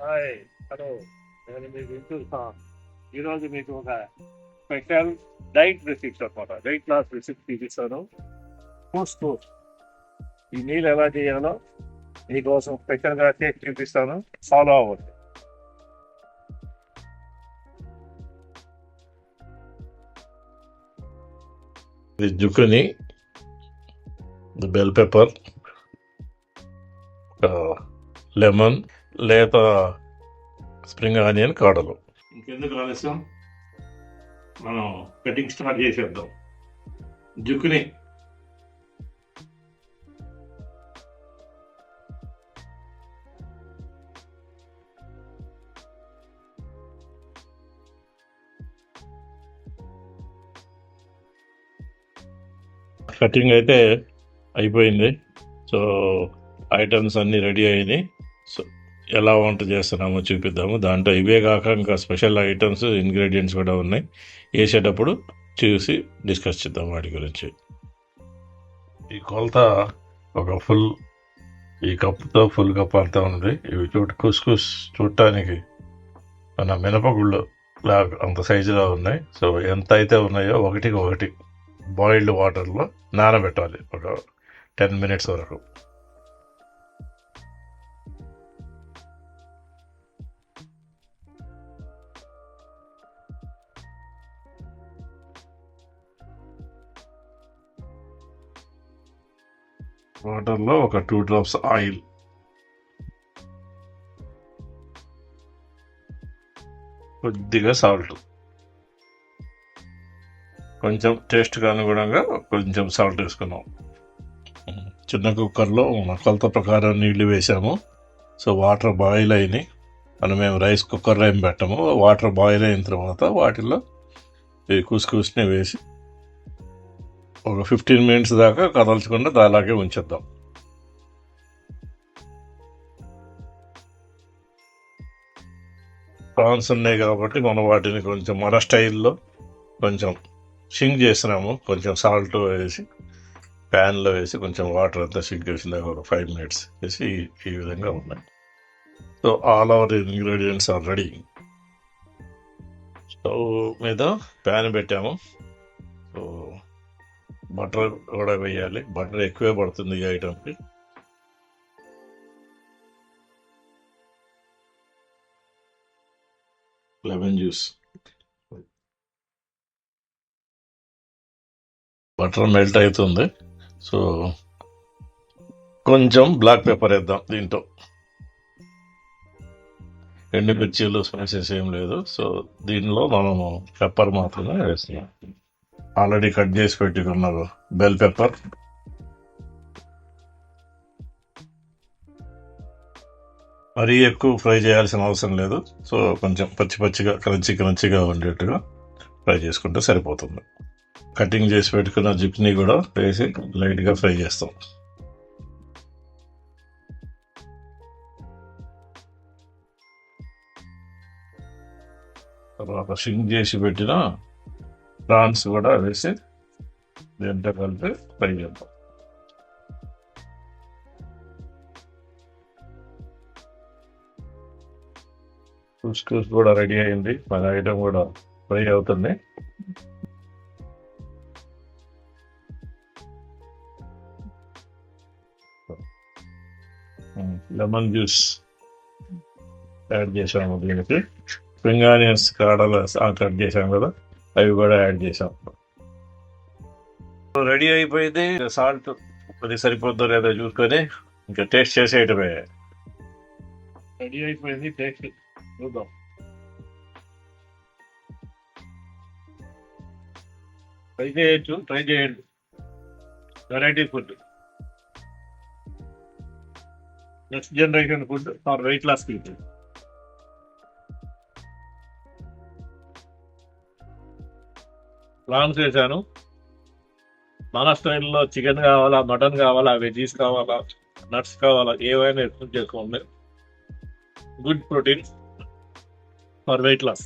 Hi, hello. నేను మీకు ఈరోజు మీకు ఒక స్పెషల్ డైట్ రెసిప్స్ అనమాట. వెయిట్ లాస్ రెసిప్స్ చూపిస్తాను. కోర్స్ ఈ మీల్ ఎలా చేయాలో మీకోసం స్పెషల్గా చేసి చూపిస్తాను. ఫాలో అవ్వండి. ఇది జుకని, బెల్ పెప్పర్, లెమన్, లేత స్ప్రింగ్ ఆనియన్ కాడలు. ఇంకెందుకు ఆలస్యం, మనం కటింగ్ స్టార్ట్ చేసేద్దాం. జుకని కటింగ్ అయితే అయిపోయింది. సో ఐటమ్స్ అన్నీ రెడీ అయినాయి. సో ఎలా వంట చేస్తున్నామో చూపిద్దాము. దాంట్లో ఇవే కాక ఇంకా స్పెషల్ ఐటమ్స్, ఇంగ్రీడియంట్స్ కూడా ఉన్నాయి. వేసేటప్పుడు చూసి డిస్కస్ చేద్దాం వాటి గురించి. ఈ కొలత ఒక ఈ కప్పుతో ఫుల్ కప్ అంతా ఉంది. ఇవి కుస్ చూడటానికి మన మినపగుళ్ళు లాగా అంత సైజులో ఉన్నాయి. సో ఎంత అయితే ఉన్నాయో ఒకటికి ఒకటి బాయిల్డ్ వాటర్లో నానబెట్టాలి ఒక 10 minutes వరకు. వాటర్లో ఒక 2 drops ఆయిల్, కొద్దిగా సాల్ట్, కొంచెం టేస్ట్కి అనుగుణంగా కొంచెం సాల్ట్ వేసుకున్నాం. చిన్న కుక్కర్లో కొలత ప్రకారం నీళ్లు వేసాము. సో వాటర్ బాయిల్ అయినాయి. మేము రైస్ కుక్కర్లో ఏం పెట్టాము. వాటర్ బాయిల్ అయిన తర్వాత వాటిల్లో ఈ కూసుని వేసి ఒక 15 minutes దాకా కదల్చకుండా అలాగే ఉంచేద్దాం. ప్రాన్స్ ఉన్నాయి కాబట్టి మనం వాటిని కొంచెం మన స్టైల్లో కొంచెం షింక్ చేసినాము. కొంచెం సాల్ట్ వేసి ప్యాన్లో వేసి కొంచెం వాటర్ అంతా షింక్ చేసిన ఒక 5 minutes వేసి ఈ విధంగా ఉన్నాయి. So all our ingredients are ready. Stove మీద ప్యాన్ పెట్టాము. సో బటర్ కూడా వేయాలి. బటర్ ఎక్కువే పడుతుంది ఈ ఐటమ్కి. లెమన్ జ్యూస్, బటర్ మెల్ట్ అవుతుంది. సో కొంచెం బ్లాక్ పెప్పర్ వేద్దాం దీంట్లో. ఎండుమిర్చీలు స్పైసెస్ ఏం లేదు. సో దీనిలో మనము పెప్పర్ మాత్రమే వేస్తున్నాం. ఆల్రెడీ కట్ చేసి పెట్టుకున్న బెల్ పెప్పర్, మరీ ఎక్కువ ఫ్రై చేయాల్సిన అవసరం లేదు. సో కొంచెం పచ్చిగా క్రంచిగా ఉండేట్టుగా ఫ్రై చేసుకుంటే సరిపోతుంది. కటింగ్ చేసి పెట్టుకున్న జుక్ని కూడా వేసి లైట్గా ఫ్రై చేస్తాం. తర్వాత షింక్ చేసి పెట్టిన ప్రాన్స్ కూడా వేసి దీంట్లో కలిపి ఫ్రై చేద్దాం. కుస్కుస్ కూడా రెడీ అయింది. మన ఐటమ్ కూడా ఫ్రై అవుతుంది. లెమన్ జ్యూస్ యాడ్ చేసాము దీనికి. స్ప్రింగ్ ఆనియన్స్ కాడలు కట్ చేసాం కదా, అవి కూడా యాడ్ చేసాం. రెడీ అయిపోయింది. సాల్ట్ అది సరిపోద్దో లేదో చూసుకొని ఇంకా టేస్ట్ చేసేయటమే. రెడీ అయిపోయింది. టేస్ట్ చూద్దాం. ట్రై చేయండి. Variety food, next generation food for weight loss people. Prawns వేసాను. మన స్టైల్లో చికెన్ కావాలా, మటన్ కావాలా, వెజీస్ కావాలా, నట్స్ కావాలా, ఏవైనా ఎక్స్పెక్ట్ చేసుకోండి. Good protein for weight loss.